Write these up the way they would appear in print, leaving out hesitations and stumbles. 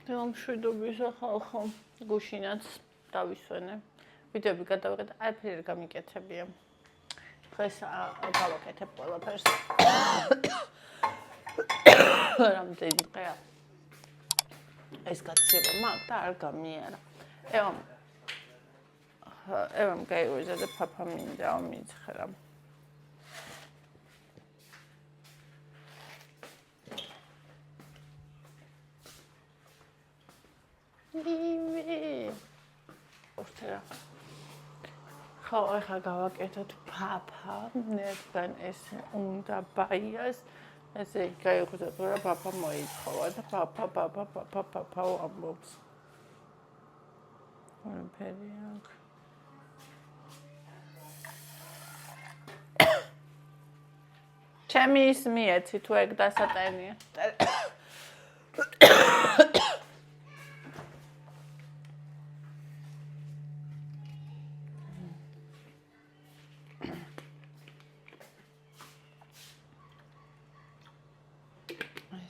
მშვიდობის ხალხო, გუშინაც დავისვენე. ვიდეოები გადავიღე და არაფერი არ გამიკეთებია. დღეს გავაკეთებ ყველაფერს. რამდენი დღეა ეს გაცილება მაქვს და არ გამიარა. ევამ გაიღვიძა და ფაფა მინდა მიიცხრა. ხო, ახლა გავაკეთოთ ფაფა, ნერგან ეს უნდა ბაიას, ესე გაიღვიძა რა ფაფა მოითხოვა და ფაფა ამბობს. არაფერი აქ. ჩემი ისმიეცი თუ ეგ დასატენია.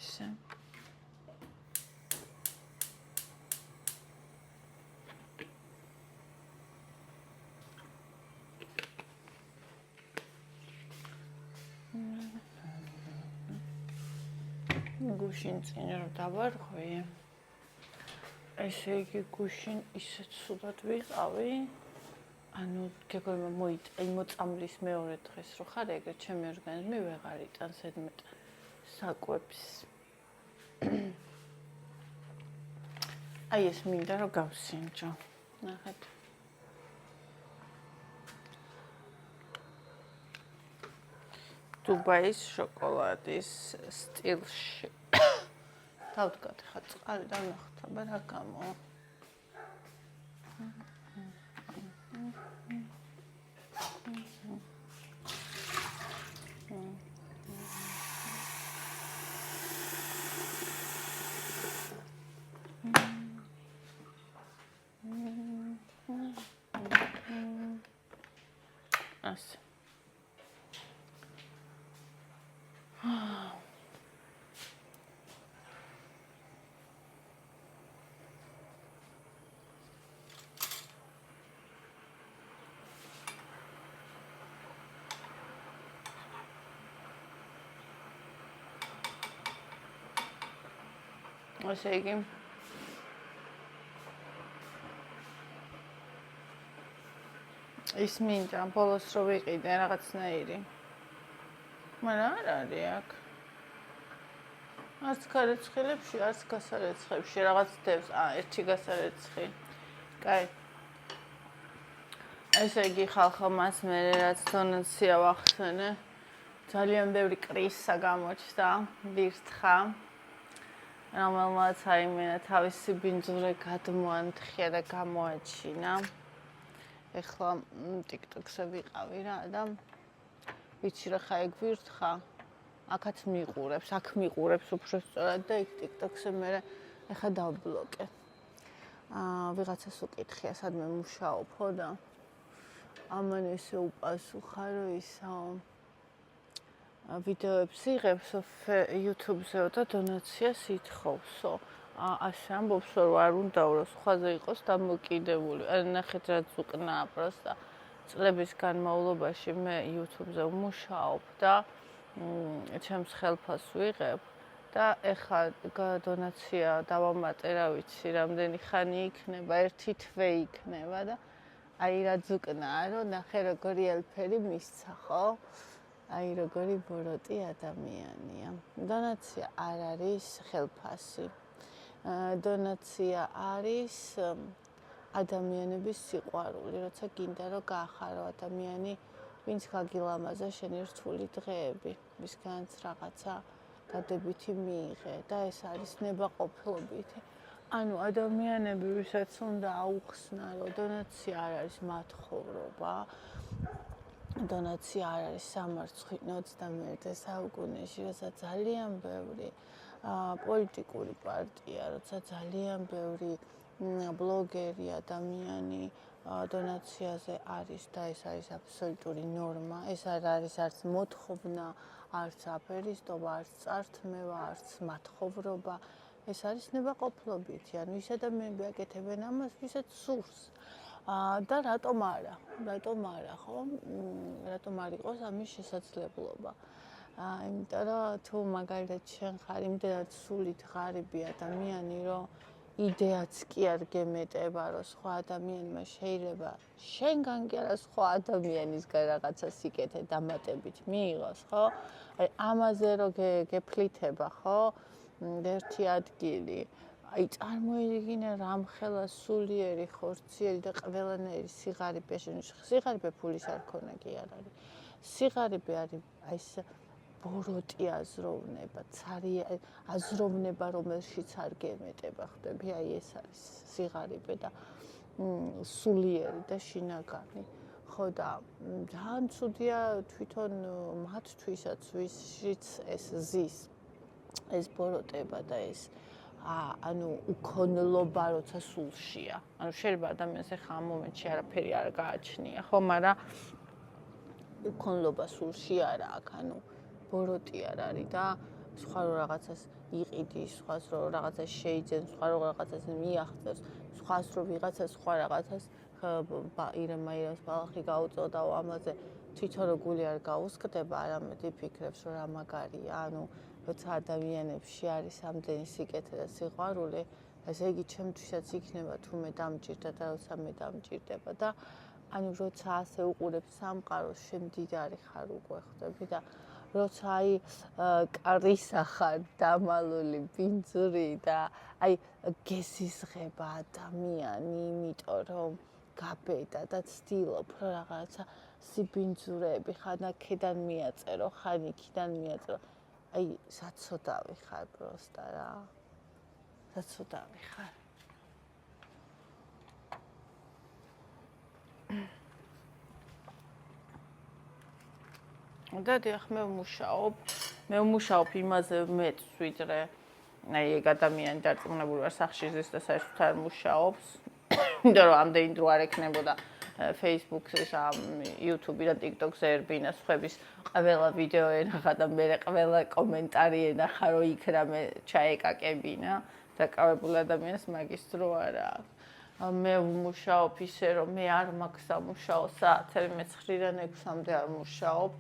ესე. გუშინ წინ რომ დავარღვი. ესე იგი გუშინ ისეთ სულად ვიყავი. ანუ გეგონა მოწამლის მეორე დღეს რო ხარ ეგრე ჩემი ორგანიზმი ვეღარ იტანს ედმეტ საკვებს. აი ეს მინდა რომ გავსინჯო. ნახეთ. დუბაის შოკოლადის სტილში. დავდგათ ხა წყალი და ნახტაბა რა გამო. ასე. ასე იგი ის მინდა ბოლოს რო ვიყიდე რაღაცნაირი მაგრამ არ არის აქ არც გარეცხილებში არც გასარეცხებში რაღაც დევს ერთი გასარეცხი კაი ესე იგი ხალხო მას მე რაც დონაცია ვახსენე ძალიან ბევრი კრისა გამოჩნდა ვირთხა რომელმაც აიმენა თავისი ბინძურე გადმოანთხია და გამოაჩინა. ეხლა TikTok-ზე ვიყავი რა და ვიცი რა ხა ეგ ვირთხა. აქაც მიყურებს, აქ მიყურებს უფრო სწორად და იქ TikTok-ზე მე ეხლა დავბლოკე. ვიღაცას უკითხია სადმე მუშაობო და ამან ესე უპასუხა რომ ისაო ვიდეოებს იღებსო YouTube-ზეო და დონაციას ითხოვსო. ასე ამბობს რომ არ უნდაო რომ სხვაზე იყოს დამოკიდებული. ნახეთ რა ზუკნაა პროსტა. წლების განმავლობაში მე YouTube-ზე ვმუშაობ და ჩემს ხელფას ვიღებ და ეხლა დონაცია დავამატე რა ვიცი რამდენი ხანი იქნება, ერთი თვე იქნება და აი რა ზუკნაა რომ ნახე როგორი ელფერი მისცა, ხო? აი როგორი ბოროტი ადამიანია. დონაცია არ არის ხელფასი. დონაცია არის ადამიანების სიყვარული, როცა გინდა რომ გაახარო ადამიანი, ვინც გაგილამაზა შენი რთული დღეები, ვისგანაც რაღაცა გადებითი მიიღე და ეს არის ნებაყოფლობითი. ანუ ადამიანები, ვისაც უნდა აუხსნა, რომ დონაცია არ არის მათხოვრობა, დონაცია არ არის სამარცხვი 21 საუკუნეში, როცა ძალიან ბევრი პოლიტიკური პარტია, როცა ძალიან ბევრი ბლოგერი ადამიანი დონაციაზე არის და ეს არის აბსოლუტური ნორმა, ეს არ არის არც მოთხოვნა, არც აფერისტობა, არც წართმევა, არც მათხოვრობა, ეს არის ნებაყოფლობითი, ანუ ის ადამიანები აკეთებენ ამას, ვისაც სურს. და რატომ არა? რატომ არა, ხო? რატომ არ იყოს ამის შესაძლებლობა? იმიტომ რომ თუ მაგალითად შენ ხარ იმდენად სულით ღარიბი ადამიანი, რომ იდეაც კი არ გემეტება, რომ სხვა ადამიანმა შეიძლება შენგან კი არა სხვა ადამიანისგან რაღაცა სიკეთე დამატებით მიიღოს, ხო? აი ამაზე რო გეფლითება, ხო? ერთი ადგილი. აი წარმოიდგინე რამხელა სულიერი, ხორციელი და ყველანაირი სიღარიბე, სიღარიბე ფულის არ ქონა კი არ არის. სიღარიბე არის აი ეს ბოროტი აზროვნება, აზროვნება, რომელშიც არ გემეტება, ხვდები, აი ეს არის სიღარიბე და სულიერი და შინაგანი. ხო და ძალიან ცუდია თვითონ მათთვისაც, ვისშიც ეს ზის, ეს ბოროტება და ეს ანუ უქონლობა, როცა სულშია. ანუ შეიძლება ადამიანს ახლა ამ მომენტში არაფერი არ გააჩნია, ხო, მაგრამ უქონლობა სულში არა აქვს, ანუ ბოროტი არ არის და სხვა რო რაღაცას იყიდის, სხვას რო რაღაცას შეიძენს, სხვა რო რაღაცას მიაღწევს, სხვას რო ვიღაცა სხვა რაღაცას ირემაირას ბალახი გაუწოდაო ამაზე თვითონ რო გული არ გაუსკდება, არამედ იფიქრებს რომ რა მაგარია, ანუ როცა ადამიანებში არის ამდენი სიკეთე და სიყვარული, ესე იგი ჩემთვისაც იქნება თუ მე დამჭირდა და როცა მე დამჭირდება და ანუ როცა ასე უყურებ სამყაროს, შენ მდიდარი ხარ უკვე, ხვდები და როცა აი კარისა ხარ დამალული ბინძური და აი გესიზღება ადამიანი, იმიტომ რომ გაბედა და ცდილობ რომ რაღაცა სიბინძურები ხან აქედან მიაწერო, ხან იქიდან მიაწერო. აი საცოდავი ხარ პროსტა რა. საცოდავი ხარ. და დიახ, მე ვმუშაობ იმაზე მეც ვიდრე აი ეგ ადამიანი დარწმუნებული ვარ სახში ზის და საერთოდ არ მუშაობს. იმიტომ რომ ამდენი დრო არ ექნებოდა Facebook-ს, YouTube-ი და TikTok-ზე ერბინა სხვების ყველა ვიდეო ენახა და მე ყველა კომენტარი ენახა, რომ იქ რამე ჩაეკაკებინა. დაკავებული ადამიანს მაგის დრო არ აქვს. მე ვმუშაობ ისე, რომ მე არ მაქვს სამუშაო საათები, მე 9-დან 6-მდე არ მუშაობ.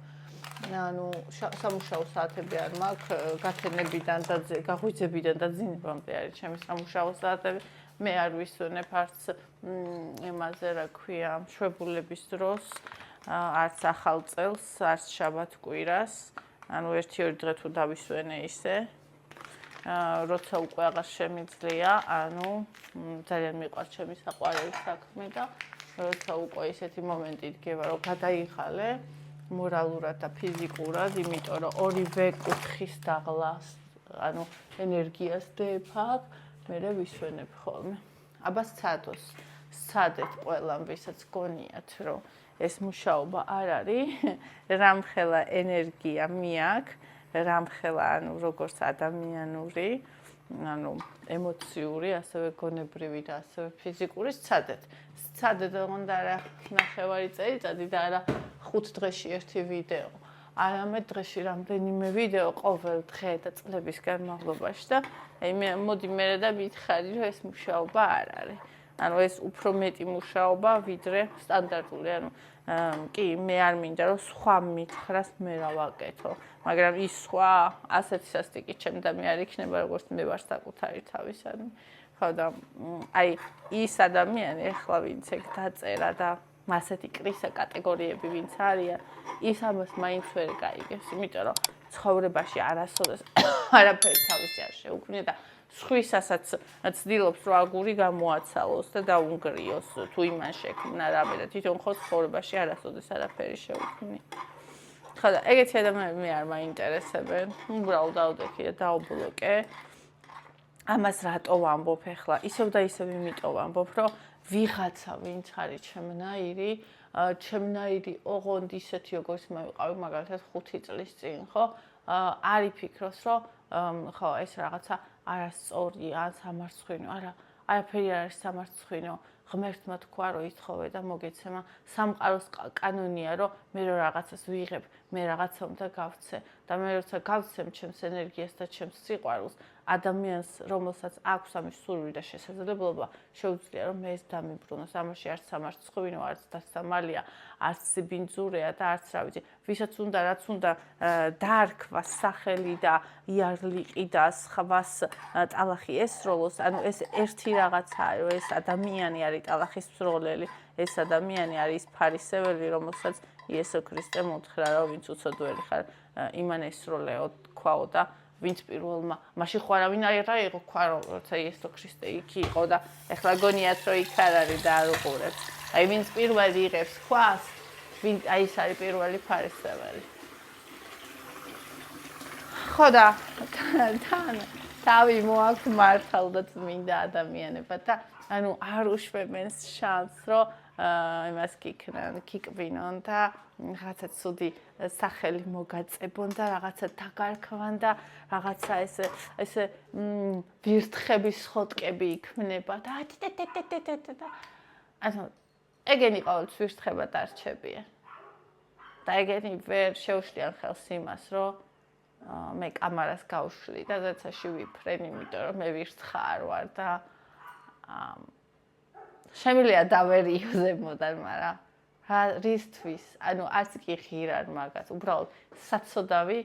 ანუ სამუშაო საათები არ მაქვს, გათენებიდან და გაღვიძებიდან და ძინებამდე არის ჩემი სამუშაო საათები. მე არ ვისვენებ არც იმაზე, რა ქვია, მშვებულების დროს, არც ახალ წელს, არც შაბათ-კვირას. ანუ 1-2 დღე თუ დავისვენე ისე, როცა უკვე აღარ შემიძლია, ანუ ძალიან მიყვარს ჩემი საყვარელი საქმე და როცა უკვე ისეთი მომენტი დგება, რომ გადაიხალე მორალურად და ფიზიკურად, იმიტომ რომ ორივე კუთხის დაღლას, ანუ ენერგიას დებაქ, მე ვისვენებ ხოლმე. აბა სცადეთ ყველამ, ვისაც გონიათ, რომ ეს მუშაობა არ არის, რამხელა ენერგია მიაქვს, რამხელა, ანუ როგორც ადამიანური, ანუ ემოციური, ასევე გონებრივი და ასევე ფიზიკური სცადეთ. სცადეთ, ოღონდ არა 9 წელიწადი და არა 5 დღეში ერთი ვიდეო. არამედ დღეში რამდენიმე ვიდეო ყოველ დღე და წლების განმავლობაში და მოდი მე და მითხარი, რომ ეს მუშაობა არ არის. ანუ ეს უფრო მეტი მუშაობა, ვიდრე სტანდარტული, ანუ კი, მე არ მინდა რომ სხვა მითხრას მე რა ვაკეთო, მაგრამ ის სხვა ასეთი სასტიკი ჩემდამი არ იქნება, როგორც მე ვარ საკუთარი თავისადმი. ხო და აი ის ადამიანი ახლა ვინც ეგ დაწერა და ასეთი კრისა კატეგორიები ვინც არიან, ის ამას მაინც ვერ გაიგებს, იმიტომ რომ ცხოვრებაში არასოდეს არაფერი თავისი არ შეუქმნია და სხვისასაც ცდილობს რომ აგური გამოაცალოს და დაუნგრიოს თუ იმან შექმნა რამე და თვითონ ხო ცხოვრებაში არასოდეს არაფერი შეუქმნია. ხო და ეგეთი ადამიანები მე არ მაინტერესებენ, უბრალოდ დავდექი და დაუბლოკე. ამას რატო ვამბობ ახლა? ისევ და ისევ იმიტომ ვამბობ, რომ ვიღაცა ვინც არის ჩემნაირი ოღონდ ისეთი როგორც მე ვიყავი მაგალითად 5 წლის წინ, ხო? არ იფიქროს, რომ ხო ეს რაღაცა არასწორია, ან სამარცხვინო, არაფერი არ არის სამარცხვინო. ღმერთმა თქვა რომ ითხოვე და მოგეცემა სამყაროს კანონია რომ მე რო რაღაცას ვიღებ მე რაღაცა უნდა გავცე და მე როცა გავცემ ჩემს ენერგიას და ჩემს სიყვარულს ადამიანს რომელსაც აქვს ამის სურვილი და შესაძლებლობა შეუძლია რომ მე ეს დამიბრუნოს ამაში არც სამარცხვინო არც დასამალია არც სიბინძურეა და არც რა ვიცი ვისაც უნდა რაც უნდა დაარქვა სახელი და იარლიყი და სხვას ტალახი ესროლოს ანუ ეს ერთი რაღაცაა რომ ეს ადამიანი არის ტალახის მსროლელი ეს ადამიანი არის ფარისეველი რომელსაც იესო ქრისტე მოთხრა რომ ვინც უცოდველი ხარ იმან ესროლეო თქვაო და ვინც პირველმა მაშინ ხო არავინ არა იყო თქვა რომ როცა იესო ქრისტე იქ იყო და ეხლა გონიათ რომ იქ არ არის და არ უყურებს აი ვინც პირველი იღებს ქვას ვინ აი ეს არის პირველი ფარისეველი ხო და თან თავი მოაქვს მართალ და წმინდა ადამიანებად და ანუ არ უშვებენ შანსს რომ იმას გიკბინონ და რაღაცა ცუდი სახელი მოგაწებონ და რაღაცა დაგარქვან და რაღაცა ესე ვირთხების ხოტკები იქმნება და ანუ ეგენი ყოველთვის ვირთხება დარჩებიან და ეგენი ვერ შეუშლიან ხელს იმას რომ მე კამარას გავშვი და ზეცაში ვიფრენ იმიტომ რომ მე ვირთხარ ვარ და შემიძლია დავერიო ზემოდან, მაგრამ რისთვის? ანუ არც კი ღირარ მაგას, უბრალოდ საცოდავი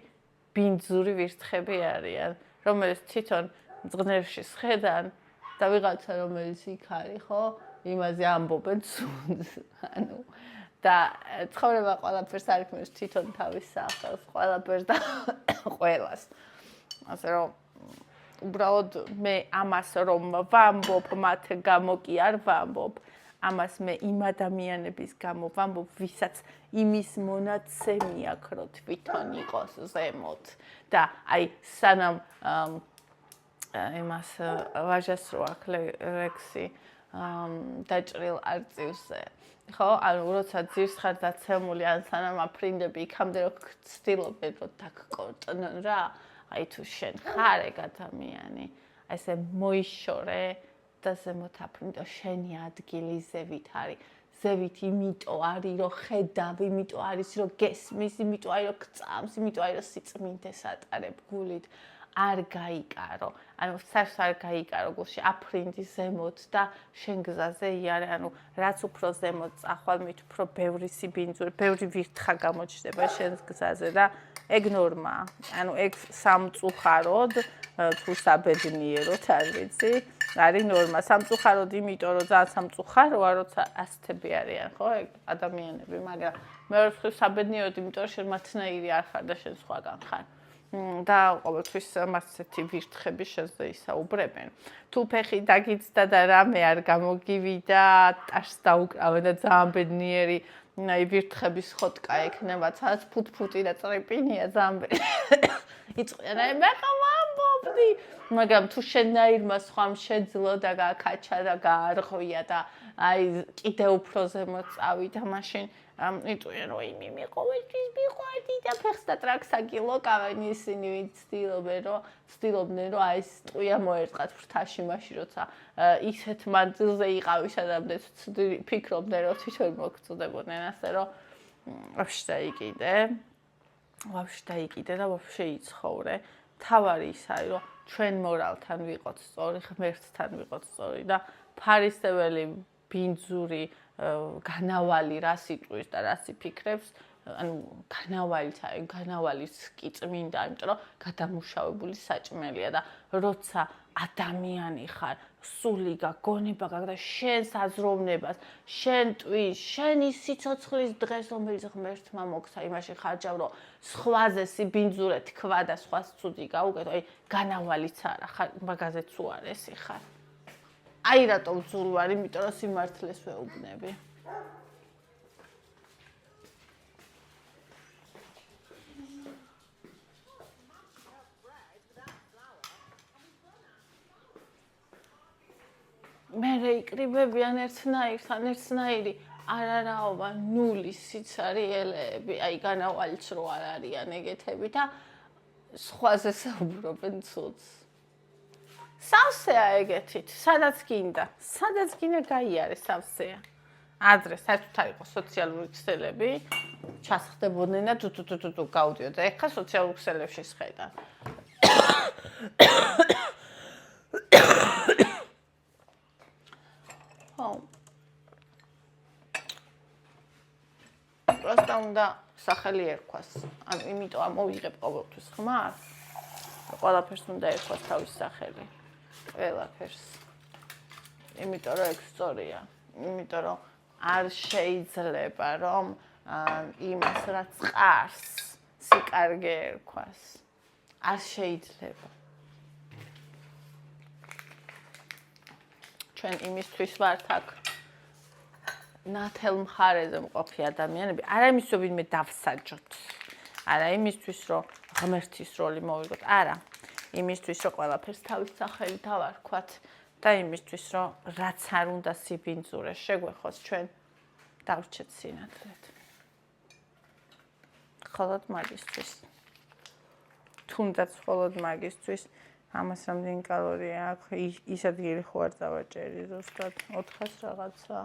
ბინძური ვირთხები არიან, რომელიც თვითონ ზღნერში სხედან და ვიღაცა რომელიც იქ არის, ხო? იმაზე ამბობენ ცუდს. ანუ და ცხოვრება ყველაფერს არ ქმნის თვითონ თავის სახელს, ყველაფერს და ყველას. ასე რომ უბრალოდ მე ამას რომ ვამბობ მათ გამო კი არ ვამბობ ამას მე იმ ადამიანების გამო ვამბობ ვისაც იმის მონაცემი აქვს რომ თვითონ იყოს ზემოთ და აი სანამ იმას ვაჟას რო აქ ლექსი დაჭრილ არწივზე ხო ანუ როცა ძირს ხარ დაცემული ან სანამ აფრინდები იქამდე რო ცდილობენ რომ დაგკორტნონ რა აი თუ შენ ხარ ეგ ადამიანი, ესე მოიშორე და ზემოთ აფრინდო შენი ადგილი ზევით არის. ზევით იმიტომ არის რომ ხედავ, იმიტომ არის რომ გესმის, იმიტომ არის რომ გწამს, იმიტომ არის რომ სიწმინდეს ატარებ გულით. არ გაიკარო. ანუ სარს არ გაიკარო გულში აფრინდი ზემოთ და შენ გზაზე იარე, ანუ რაც უფრო ზემოთ წახვალ, მით უფრო ბევრი სიბინძური, ბევრი ვირთხა გამოჩნდება შენს გზაზე და ეგ ნორმაა. ანუ ეგ სამწუხაროდ თუ საბედნიეროდ არ ვიცი, არის ნორმა. სამწუხაროდ იმიტომ რომ ძალიან სამწუხაროა, როცა ასთები არიან, ხო, ეგ ადამიანები, მაგრამ მეორე მხრივ საბედნიეროდ, იმიტომ რომ შენ მათნაირი არ ხარ და შენ სხვაგან ხარ. და ყოველთვის მასეთი ვირთხები შენზე ისაუბრებენ. თუ ფეხი დაგიცდა და რამე არ გამოგივიდა, ტაშს დაუკრავენ და ძალიან ბედნიერი აი ვირთხების ხოტკა ექნება, სადაც ფუტფუტი და წრეპინია ძალიან იწყვიან, აი მე ხომ ამბობდი, მაგრამ თუ შენაირმა სხვამ შეძლო და გააკაჩა და გაარღვია და აი კიდე უფრო ზემოთ წავიდა, მაშინ იტყვიან რომ იმი ყოველთვის მიყვარდი და ფეხს და ტრაქს აგილოკავენ ისინი ვინც ცდილობდნენ რომ აი ეს ტყვია მოერწყათ ფრთაში მაშინ როცა ისეთ მანძილზე იყავი სადამდე ფიქრობდნენ რომ თვითონ მოგწუდებოდნენ ასე რომ ვაფშე დაიკიდე და ვაფშე იცხოვრე თავარი ის არის რომ ჩვენ მორალთან ვიყოთ სწორი ღმერთთან ვიყოთ სწორი და ფარისეველი ბინძური განავალი რას იტყვის და რას იფიქრებს, ანუ განავალიც კი წმინდა, იმიტომ რომ გადამუშავებული საჭმელია და როცა ადამიანი ხარ, სული გაგონება გაქვს და შენს აზროვნებას, შენ ტყვის, შენი სიცოცხლის დღეს რომელიც ღმერთმა მოგცა, იმაში ხარჯავ, რომ სხვაზე სიბინძურე თქვა და სხვას ცუდი გაუკეთო, აი განავალიც არა ხარ, მაგაზეც უარესი ხარ. აი რატომ ძულ ვარ, იმიტომ რომ სიმართლეს ვეუბნები. მე იკრიბებიან ერთნაირი არარაობა ნულის სიცარიელეები, აი განავალიც რო არ არიან ეგეთები და სხვაზე საუბრობენ ცუდს. სავსეა ეგეთით, სადაც გინდა გაიარე სავსეა. ადრე საერთოდ არ იყო სოციალური ქსელები, ჩასხდებოდნენ და თუ გავდიოდა. ეხლა სოციალურ ქსელებში შეხება. ხო. პროსტა უნდა სახელი ერქვას. ანუ იმიტომ ამოვიღებ ყოველთვის ხმას. ყველაფერს უნდა ერქვას თავის სახელი. ყველაფერს. იმიტომ რომ ეგ სწორია. იმიტომ რომ არ შეიძლება რომ იმას რაც ყარს სიკარგე ერქვას. არ შეიძლება. ჩვენ იმისთვის ვართ აქ ნათელ მხარეზე მყოფი ადამიანები, არა იმისთვის რომ ვინმე დავსაჯოთ. არა იმისთვის რომ ღმერთის როლი მოვიღოთ, არა. იმისთვის რომ ყველაფერს თავის სახელი დავარქვათ და იმისთვის რომ რაც არ უნდა სიბინძურე შეგვეხოს ჩვენ დავრჩეთ სინათლედ. მხოლოდ მაგისთვის. თუნდაც მხოლოდ მაგისთვის ამას რამდენი კალორია აქვს, ის ადგილი ხო არ დავაჭერი ზუსტად 400 რაღაცა.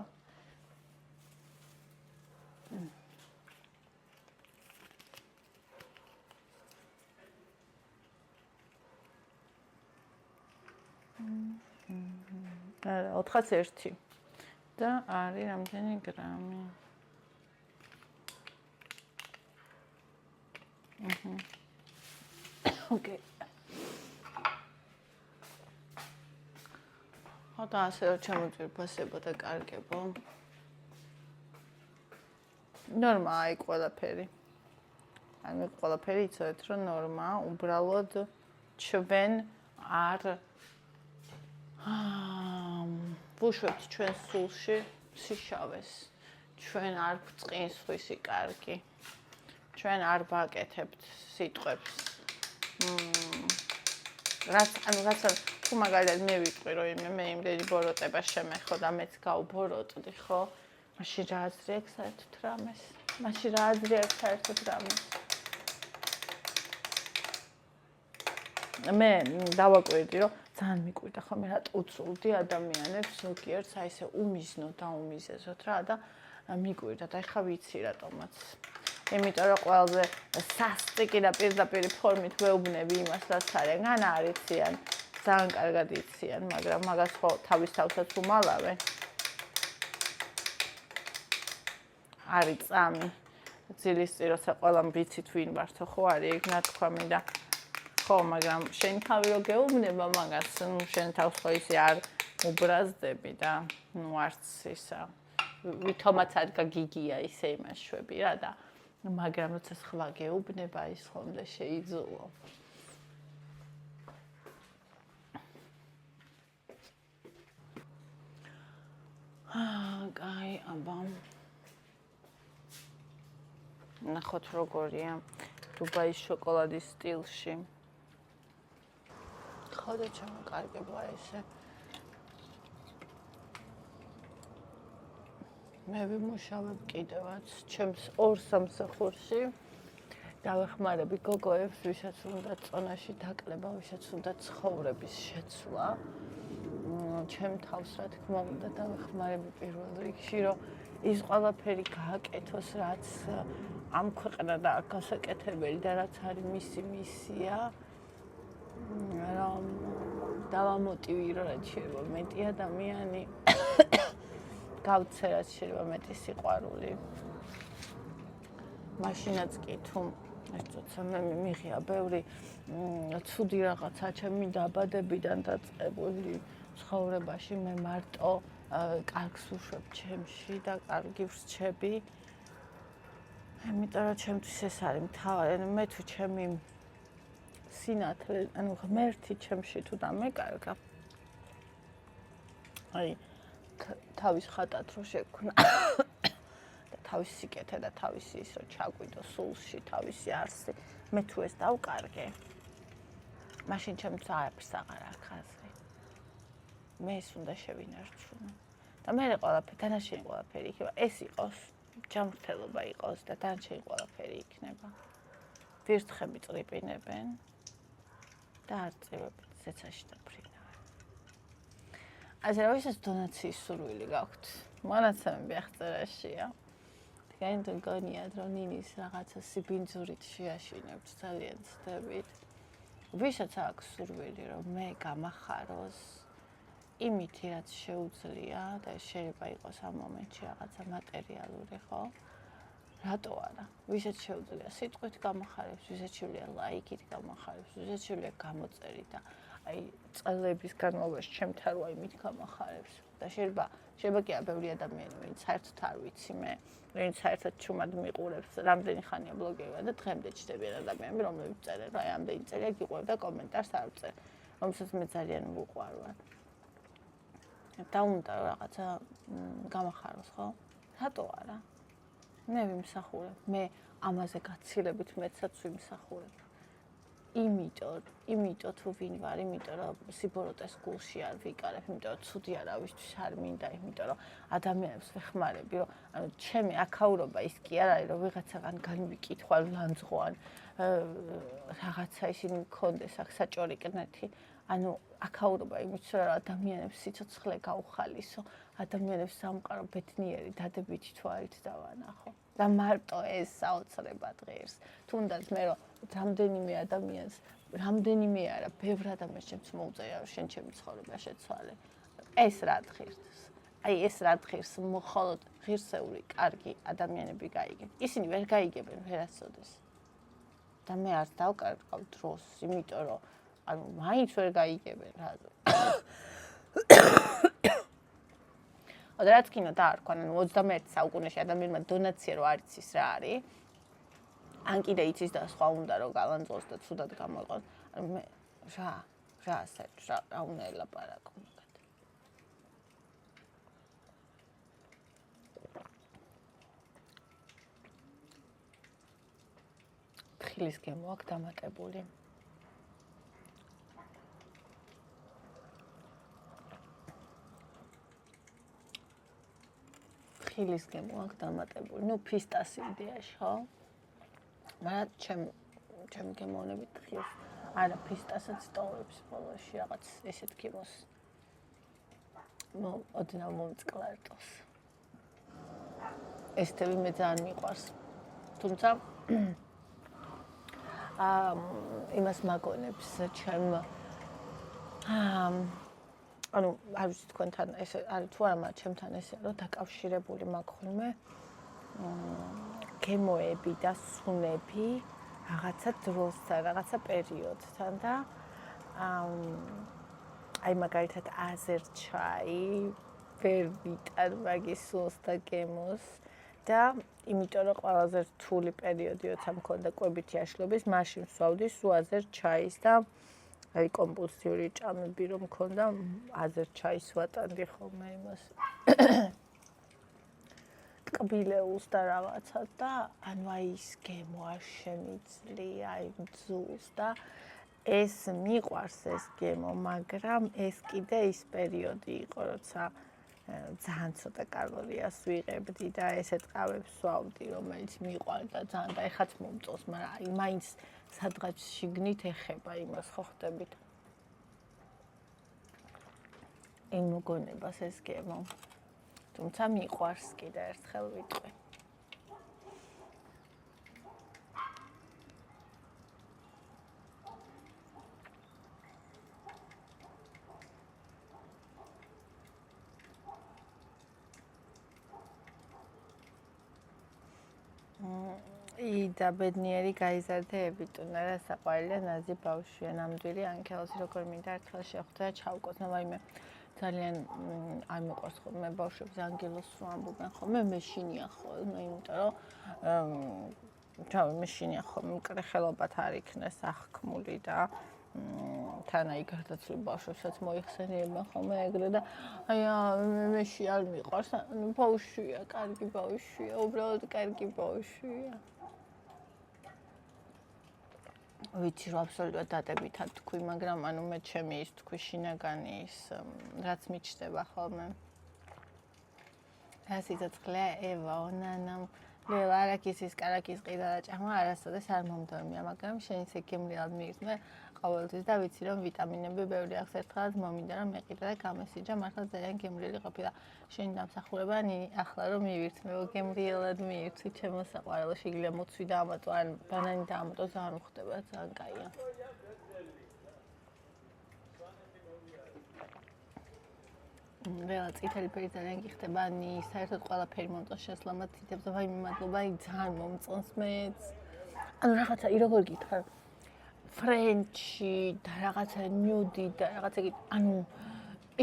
არა 401 და არის რამდენი გრამი. ოკეი. ხოდა ასე რომ ჩამოწირფასებო და კარგებო. ნორმაა იქ ყველაფერი. ანუ ყველაფერი იცოდეთ რომ ნორმაა, უბრალოდ ჩვენ არ ვუშვებთ ჩვენ სულში სიშავეს. ჩვენ არ ბრწყინს ხვისი კარგი. ჩვენ არ ვაკეთებთ სიტყვებს. რაცა თუ მაგალითად მე ვიტყვი რომ მე იმდენი ბოროტება შემეხო და მეც გავბოროტდი, ხო? მაშინ რა აზრი აქვს საერთოდ რამეს? მაშინ რა აზრი აქვს საერთოდ რამეს? მე დავაკვირდი რომ ძალიან მიკვირდა ხო მე რატო უცულდი ადამიანებს ზოგიერთს აი ესე უმიზნო და უმიზეზოთ რა და მიკვირდა და ეხა ვიცი რატომაც. იმიტომ რომ ყველაზე სასტიკი და პირდაპირი ფორმით ვეუბნები იმას რაც არიან, ან არ იციან, ძალიან კარგად იციან, მაგრამ მაგას ხო თავის თავსაც უმალავე. არის წამი. ძილისწი როცა ყველამ ვიცით ვინ ვართო ხო არის ეგ ნათქვამი და ხო, მაგრამ შენ თავი რო გეუბნება მაგას, შენ თავს ხო ისე არ უბრაზდები და არც ისა ვითომაც არ გაგიგია ისე იმაშვები რა და მაგრამ როცა სხვა გეუბნება ის ხომდე შეიძულო. კაი, აბა. ნახოთ როგორია დუბაის შოკოლადის სტილში. ხოდა ჩამოკარგებლა ესე. მე ვიმუშავებ კიდევაც ჩემს ორ სამსახურში. დავეხმარები გოგოებს, ვისაც უნდა წონაში დაკლება, ვისაც უნდა ცხოვრების შეცვლა. ჩემ თავს რა თქმა უნდა დავეხმარები პირველ რიგში, რომ ის ყველაფერი გააკეთოს, რაც ამ ქვეყნა და აქ გასაკეთებელი და რაც არის მისი მისია. რომ დავამოტივირო რაც შეიძლება მეტი ადამიანი გავცე რაც შეიძლება მეტი სიყვარული. მაშინაც კი თუ ეცოცა მე მიღია ბევრი ცუდი რაღაცა ჩემი დაბადებიდან დაწყებული ცხოვრებაში მე მარტო კარგს უშვებ ჩემში და კარგი ვრჩები. იმიტომ რომ ჩემთვის ეს არის მთავარი, მე თუ ჩემი სინათლე, ანუ ღმერთი ჩემში თუ დამეკარგა. აი თავის ხატად რო შექმნა და თავის სიკეთე და თავისი ის რო ჩაგვიდო სულში, თავისი არსი, მე თუ ეს დავკარგე, მაშინ ჩემს არაფერს აღარ აქვს აზრი. მე ეს უნდა შევინარჩუნო. და მე ყველაფერი, დანარჩენი ყველაფერი იქნება. ეს იყოს ჯანმრთელობა იყოს და დანარჩენი ყველაფერი იქნება. ვირთხები წრიპინებენ და არ წივებ ზეცაში და ფრინავენ. ასე რომ ის დონაციის სურვილი გაქვთ. მონაცემები აღწერაშია. თქვენ გონიათ რომ ნინის რაღაცა სიბინძურით შეაშინებთ ძალიან ცდებით. ვისაც აქვს სურვილი რომ მე გამახაროს იმითი რაც შეუძლია და შეიძლება იყოს ამ მომენტში რაღაცა მატერიალური, ხო? რატო არა? ვისაც შეუძლია სიტყვით გამახარებს, ვისაც შეუძლია ლაიქით გამახარებს, ვისაც შეუძლია გამოწერით და აი წლების განმავლობაში ჩემთან რა იმით გამახარებს და შეიძლება კი არა ბევრი ადამიანი ვინც საერთოდ არ ვიცი მე ვინც საერთოდ ჩუმად მიყურებს რამდენი ხანია ბლოგერია და დღემდე ჩდებიან ადამიანები რომლებიც წერენ რა ამდენი წერია გიყვებ და კომენტარს არ წერ რომელსაც მე ძალიან ვუყვარვარ და უნდა რაღაცა გამახაროს ხო რატო არა მე ვიმსახურებ მე ამაზე გაცილებით მეცაც ვიმსახურებ იმიტომ თუ ვინ ვარ, იმიტომ რომ სიბოროტეს გულში არ ვიკარებ, იმიტომ რომ ცუდი არავისთვის არ მინდა, იმიტომ რომ ადამიანებს ვეხმარები, რომ ანუ ჩემი აქაურობა ის კი არ არის, რომ ვიღაცაგან განვიკითხვა ლანძღვან, რაღაცა ისინი მქონდეს აქ საჭორი კნეთი, ანუ აქაურობა იმით, რომ ადამიანებს სიცოცხლე გაუხალისო, ადამიანებს სამყარო ბედნიერი დადებითი თვალით დავანახო. და მარტო ეს საოცრებად ღირს. თუნდაც მე რომ რამდენიმე ადამიანს, რამდენიმე არა, ბევრ ადამიანს ჩემს მოუწია რომ შენ ჩემი ცხოვრება შეცვალე. ეს რა ღირს? აი ეს რა ღირს? მხოლოდ ღირსეული, კარგი ადამიანები გაიგებენ. ისინი ვერ გაიგებენ ვერასოდეს. და მე არ დავკარგავ დროს, იმიტომ რომ ანუ მაინც ვერ გაიგებენ რა. რაც კინო დაარქვა, ანუ 21 საუკუნეში ადამიანმა დონაცია რო არ იცის რა არის. ან კიდე იცის და სხვა უნდა რომ გალანძღოს და ცუდად გამოიყოს. ანუ მე რა უნდა ელაპარაკო მაგათ. თხილის გემო აქვს დამატებული. ხილის გემო აქვს დამატებული. ნუ ფისტასი იდეაში, ხო? მაგრამ ჩემ გემოვნებით ხილს. არა, ფისტასაც ტოვებს ბოლოში რაღაც ესეთ გემოს. ოდნავ მომწყლარტოს. ეს თემი მე ძალიან მიყვარს. თუმცა იმას მაგონებს ჩემ ანუ არ ვიცი თქვენთან ეს არის თუ არა, მაგრამ ჩემთან ესე რომ დაკავშირებული მაქვს ხოლმე გემოები და სუნები რაღაცა დროსთან, რაღაცა პერიოდთან და აი მაგალითად აზერჩაი ვერ ვიტან მაგის სუნს და გემოს და იმიტომ რომ ყველაზე რთული პერიოდი როცა მქონდა კვებითი აშლობის, მაშინ ვსვავდი სულ აზერჩაის და აი კომპულსიური ჭამები რომ მქონდა აზერჩაის ვატანდი ხოლმე იმას ტკბილეულს და რაღაცა და ანუ აი ის გემო არ შემიძლია აი ძულს და ეს მიყვარს ეს გემო მაგრამ ეს კიდე ის პერიოდი იყო როცა ძალიან ცოტა კალორიას ვიღებდი და ესეთ ყავებს ვსვავდი რომელიც მიყვარდა ძალიან და ეხაც მომწონს მაგრამ აი მაინც სადღაც შიგნით ეხება იმას ხო ხდებით იმ მოგონებას ეს გემო თუმცა მიყვარს კიდე ერთხელ ვიტყვი და ბედნიერი გაიზარდეები ტუნარა საყვარელია ნაზი ბავშვია ნამდვილი ანგელოზი როგორ მინდა ერთხელ შეხვდა ჩავკოცნა ვაიმე ძალიან არ მიყვარს ხოლმე ბავშვებს ანგელოზს რო ამბობენ ხოლმე მე შინია ხოლმე იმიტომ რომ თავი მე შინია ხოლმე მკრეხელობათ არ იქნეს აღქმული და თან აი გარდაცვლილ ბავშვებსაც მოიხსენიებენ ხოლმე ეგრე და აი მეში არ მიყვარს ბავშვია კარგი ბავშვია უბრალოდ კარგი ბავშვია ვიცი რომ აბსოლუტურად დადებითად თქვი, მაგრამ ანუ მე ჩემი ის თქვი შინაგანი ის რაც მიჩნდება ხოლმე. რა სიცოცხლე ევა ონანამ ლელარაკის ის კარაკის ყიდა და ჭამა არასოდეს არ მომდორმია, მაგრამ შენ ისე გემრიალად მიიხსნე, ყოველთვის და ვიცი რომ ვიტამინები ბევრი აქვს ერთხელაც მომინდა რომ მეყიდა და გამესიჯა მართლა ძალიან გემრიელი ყოფილა შენი დამსახურება ახლა რომ მივირთმევ გემრიელად მივირთვი ჩემო საყვარელო შეგიძლია მოცვი დაამატო ან ბანანი დაამატო ძალიან უხდება ძალიან კაია რეალ წითელი ფერი ძალიან გიხდება საერთოდ ყველაფერი მომწონს შესლამად თითებს და ვაიმე მადლობა ძალიან მომწონს მეც ანუ რაღაცა როგორ გითხარ ფრენჩი და რაღაცა ნიუდი და რაღაცა ანუ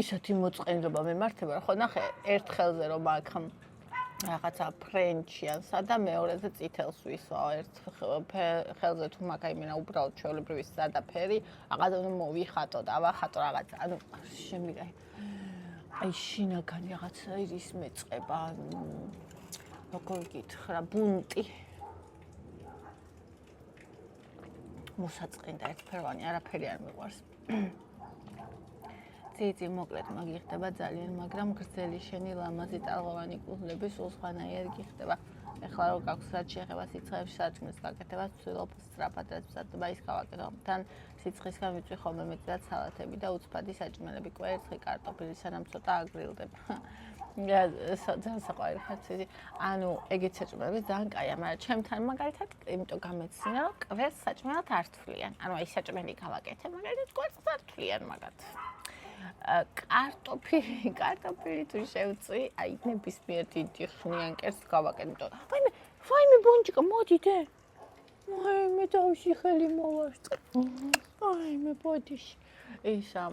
ისეთი მოწყენილობა მე მართება რა ხო ნახე ერთ ხელზე რომ აქ რაღაცა ფრენჩი ან სადა მეორეზე წითელს ვისვაო ერთ ხელზე თუ მაგ აიმენა უბრალოდ ჩვეულებრივი სადა ფერი რაღაცა მოვიხატო და ავახატო რაღაცა ანუ შემიგაი აი შინაგანი რაღაცა ის მეწყება როგორ გითხრა ბუნტი მოსაწყენდა ერთფეროვანი არაფერი არ მიყვარს ციცი მოკლედ მაგი ხდება ძალიან მაგრამ გრძელი შენი ლამაზი ტალღოვანი კუძლები სულ სხვანაირად გიხდება ეხლა რო გაქვს რაც შეეხება სიცხეებში საჭმლის გაკეთებას ვცდილობ სწრაფად რაც მზადდება ის გავაკეთო თან სიცხისგან ვიწვი ხოლმე მეტად სალათები და უცბადი საჭმელები კვერცხი კარტოფილი სანამ ცოტა აგრილდება ძალიან საყვარელი ხარცი ანუ ეგეთ საჭმელები ძალიან კაია მაგრამ ჩემთან მაგალითად იმიტომ გამეცნია რომ კვერცხს საჭმელად არ თვლიან ანუ აი საჭმელი გავაკეთე მაგალითად კვერცხს არ თვლიან მაგათ კარტოფილი თუ შევწვი აი ნებისმიერ დიდი ხნიან კერძს გავაკეთე ვაიმე ბონჯიკა მოდიდე ვაიმე თავში ხელი მოვარწყე ვაიმე ბოდიში ისა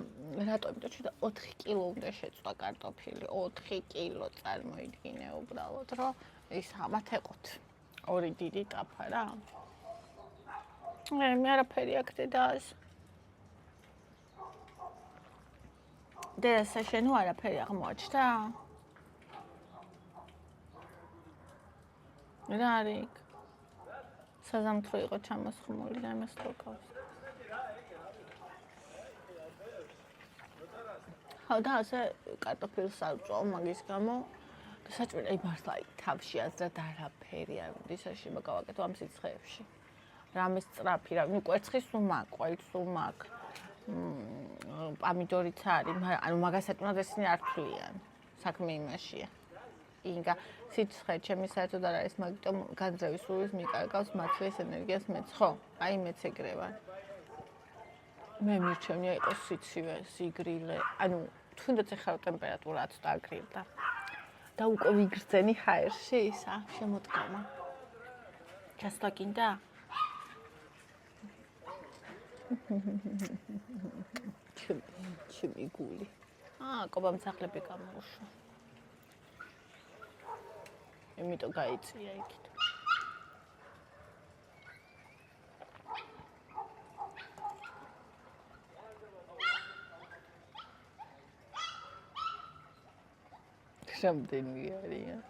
რატო იმიტომ რომ 4 კილო უნდა შეწვა კარტოფილი 4 კილო წარმოიდგინე უბრალოდ რომ ის ამათ ეყოთ ორი დიდი ტაფა რა მე არაფერი აქ დედას დედას შენო არაფერი აღმოაჩნდა რა არის საზამთრო იყო ჩამოსხმული და იმას ლოკავს ხო და ასე კარტოფილს ავწვავ მაგის გამო და საჭმელი აი მართლა თავში აზრად არაფერი არ მდის ასე გავაკეთო ამ სიცხეებში რამე სწრაფი რა ნუ კვერცხის უმაკ ყველს უმაკ პამიდორიც არის მაგრამ ანუ მაგასაკმად ესენი არ თვლიან საქმე იმაშია ინგა სიცხე ჩემი საერთოდ არ არის მაგიტომ განძრევის სულის მიკარგავს მათლის ენერგიას მეც ხო აი მეც ეგრე ვარ მე მირჩენია იყოს სიცივე სიგრილე ანუ თუნდაც ახლა ტემპერატურა ცოტა აგრილდა და უკვე ვიგრძენი ჰაერში ისა შემოდგომა ჩასტაკინდა ჩემი გული კობამ სახლები გამოუშვა იმიტომ გაიწია იქით რამდენი არიან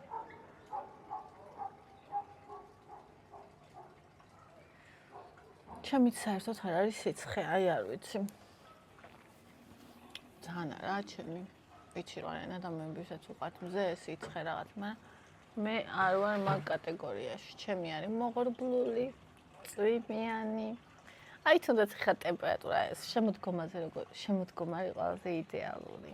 ჩემით საერთოდ არ არის სიცხე აი არ ვიცი ძალიან არა ჩემი ვიცი რომ არის ადამიანებისაც უყვართ მზე სიცხე რაღაც მაგრამ მე არ ვარ მაგ კატეგორიაში ჩემი არის მოღრუბლული წვიმიანი აი თუნდაც ხა ტემპერატურა ეს შემოდგომაზე როგორ შემოდგომა არის ყველაზე იდეალური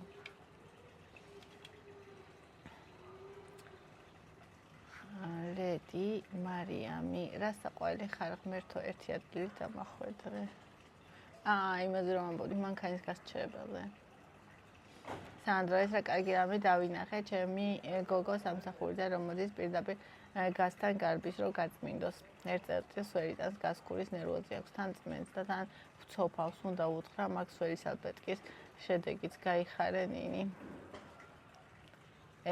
ლედი მარიამი რა საყვარელი ხარ ღმერთო ერთი ადგილით ამახვედრე იმაზე რომ ამბობდი მანქანის გასჩერებაზე სანდრა ეს რა კარგი რამე დავინახე ჩემი გოგო სამსახურიდან რომ მოდის პირდაპირ გასთან გარბის რო გაწმინდოს ერთ წელს ვერიტანს გასკურის ნერვოზი აქვს თან წმენს და თან ვცოფავს უნდა უთხრა მაგ სვერისალბეტკის შედეგიც გაიხარე ნინი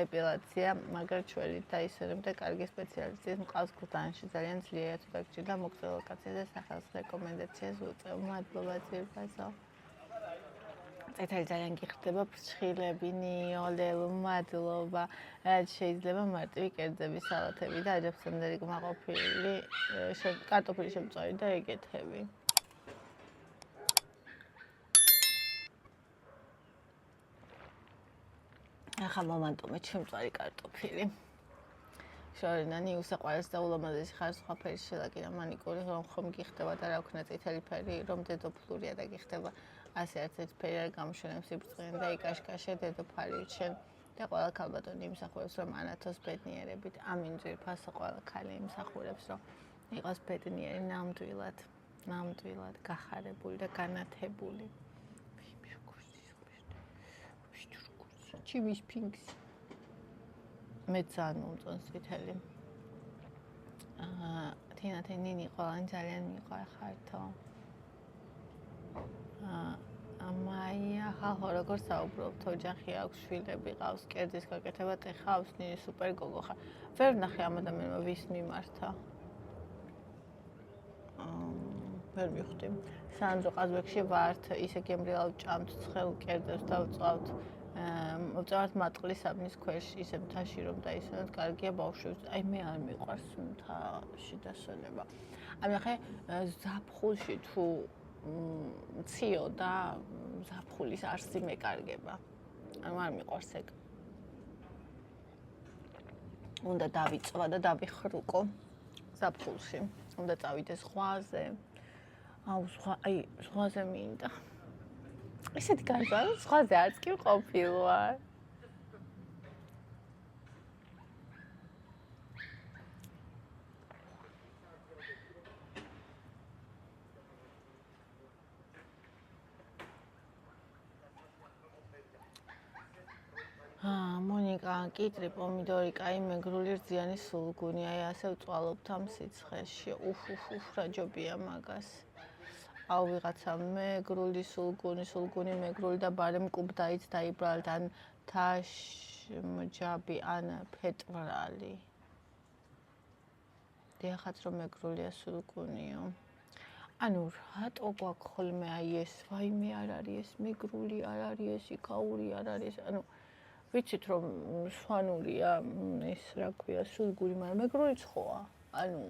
ეპილაცია მაგარ ჩველი და ისერემ და კარგი სპეციალისტის მყავს გუდანში ძალიან ძლიერად ვეგჭირდა მოგწევ ლოკაციაზე სახელს რეკომენდაციას უწევ მადლობა ძირფასო წეთელი ძალიან გიხდება ფრჩხილები ნიოლელო მადლობა რაც შეიძლება მარტივი კერძები სალათები და აჯაფსანდელი კმაყოფილი კარტოფილი შემწვარი და ეგეთები ახლა მომანტომე შემწვარი კარტოფილი შორინანი უსაყვარეს და ულამაზესი ხარ სხვა ფერის შელაკი და მანიკური რომ ხომ გიხდება და რა ვქნა წითელი ფერი რომ დედოფლურია და გიხდება ასე ერთ ფერი არ გამოშვენებს სიბრძნე და იკაშკაშე დედოფალი ჩვენ და ყველა ქალბატონი იმსახურებს რომ ანათოს ბედნიერებით ამინ ძვირფასო ყველა ქალი იმსახურებს რომ იყოს ბედნიერი ნამდვილად გახარებული და განათებული ჩიმის პინკს მე ძალიან მომწონს წითელი თინათე ნინი ყველანი ძალიან მიყვარ ხართო მაია ხალხო როგორ საუბრობთ ოჯახი აქვს შვილები ყავს კერძის გაკეთება ტეხავს ნინი სუპერ გოგო ხარ ვერ ნახე ამ ადამიანმა ვის მიმართა ვერ მივხვდი სანძო ყაზბეგში ვართ ისე გემრიელ ჭამთ ცხელ კერძებს და ვწავთ ვწავთ მატყლის საბნის ქვეშ ისე მთაში რომ დაისვენოთ კარგია ბავშვებს აი მე არ მიყვარს მთაში დასვენება აი ახლა ზაფხულში თუ ციო და ზაფხულის არსი მეკარგება ანუ არ მიყვარს ეგ უნდა დავიწვა და დავიხრუკო ზაფხულში უნდა წავიდე ზღვაზე აუ ზღვაზე მინდა ისეთი განსხვავება ზღვაზე არც კი ყოფილვარ მონიკა კიტრი პომიდორი კაი მეგრული რძიანი სულგუნი აი ასე ვწვალობთ ამ სიცხეში რა ჯობია მაგას აუ ვიღაცა მეგრული სულგუნი მეგრული და ბარემ კუბდაიც დაიბრალეთ ან თაშმჯაბი ან ფეტვრალი დიახაც რომ მეგრულია სულგუნიო ანუ რატო გვაქვს ხოლმე აი ეს ვაიმე არ არის ეს მეგრული არ არის ეს იქაური არ არის ანუ ვიცით რომ სვანურია ეს რა ქვია სულგუნი მაგრამ მეგრულიც ხოა ანუ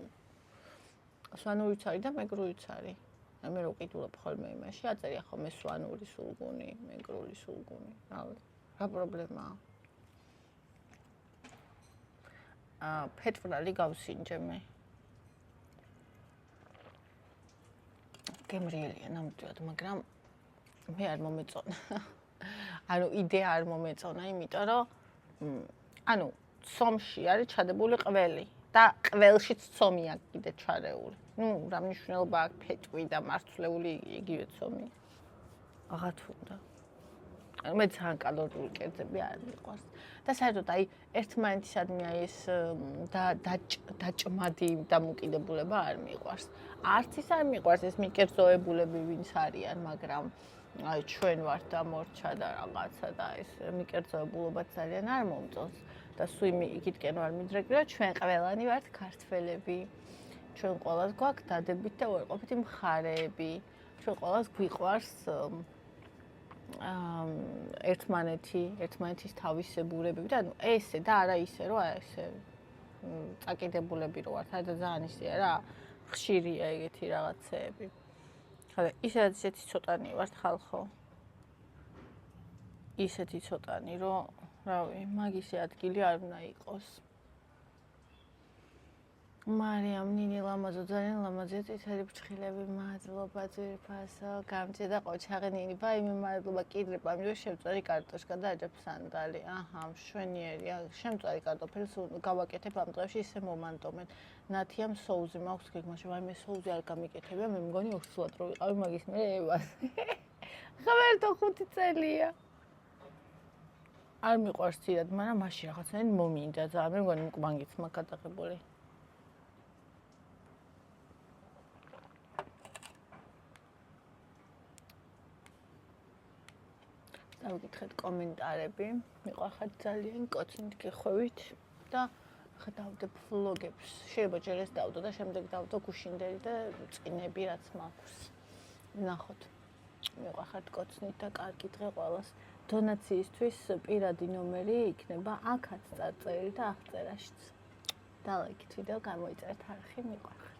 სვანურიც არის და მეგრულიც არის მე რო ვყიდულობ ხოლმე იმაში აწერია ხოლმე სვანური სულგუნი მეგრული სულგუნი რა პრობლემაა ფეტვრალი გავსინჯე მე გემრიელია ნამდვილად მაგრამ მე არ მომეწონა ანუ იდეა არ მომეწონა იმიტომ რომ ანუ ცომში არის ჩადებული ყველი და ყველშიც ცომი აქვს კიდე ჩარეული ну რა მნიშვნელობა აქვს ფეტვი და მარცვლეული იგივე ცომი აღარ თუნდა მე ძალიან კალორიული კერძები არ მიყვარს და საერთოდ აი ერთმანეთისადმი აი ეს დაჭმადი დამოკიდებულება არ მიყვარს არც ის არ მიყვარს ეს მიკერძოებულები ვინც არიან მაგრამ აი ჩვენ ვართ და მორჩა და რაღაცა და ეს მიკერძოებულობა ძალიან არ მომწონს და სულ იქითკენ ვარ მიდრეკილი რომ ჩვენ ყველანი ვართ ქართველები ჩვენ ყველას გვაქვს დადებით და უარყოფითი მხარეები ჩვენ ყველას გვიყვარს ერთმანეთის თავისებურებები და ანუ ესე და არა ისე რომ ესე წაკიდებულები რო ვართ და ძალიან ისეა რა ხშირია ეგეთი რაღაცეები ხა ისეთი ცოტანი ვართ ხალხო ისეთი ცოტანი რომ რავი მაგისი ადგილი არ უნდა იყოს მარიამ ნინი ლამაზო ძალიან ლამაზია წითელი ფრჩხილები მადლობა ძვირფასო გამჭე და ყოჩაღი ნინი ბაიმე მადლობა კიდრე პამირო შემწვარი კარტოშკა და აჯაფ სანდალი აჰა მშვენიერია შემწვარი კარტოფილს გავაკეთებ ამ დღეში ისე მომანტომენ ნათიამ სოუზი მაქვს გეგმაში ვაიმე სოუზი არ გამიკეთებია მე მგონი ოქსულად რო ვიყავი მაგის მე ევას ხავერტო 5 წელია არ მიყვარს თირად მაგრამ მაშინ რაღაცნაირად მომინდა ძალიან მე მგონი მკბანგიც მაგ გადაღებული დავიკითხეთ კომენტარები, მიყვარხართ ძალიან კოცნით გიხვევით და ხა დავდებ ვლოგებს. შეიძლება ჯერ ეს დავდო და შემდეგ დავდო გუშინდელი და წინები რაც მაქვს. ნახოთ. მიყვარხართ კოცნით და კარგი დღე ყველას. დონაციისთვის პირადი ნომერი იქნება აქაც წარწერილი და აღწერაშიც. და ლაიქით ვიდეო გამოიწერეთ არხი მიყვარხართ.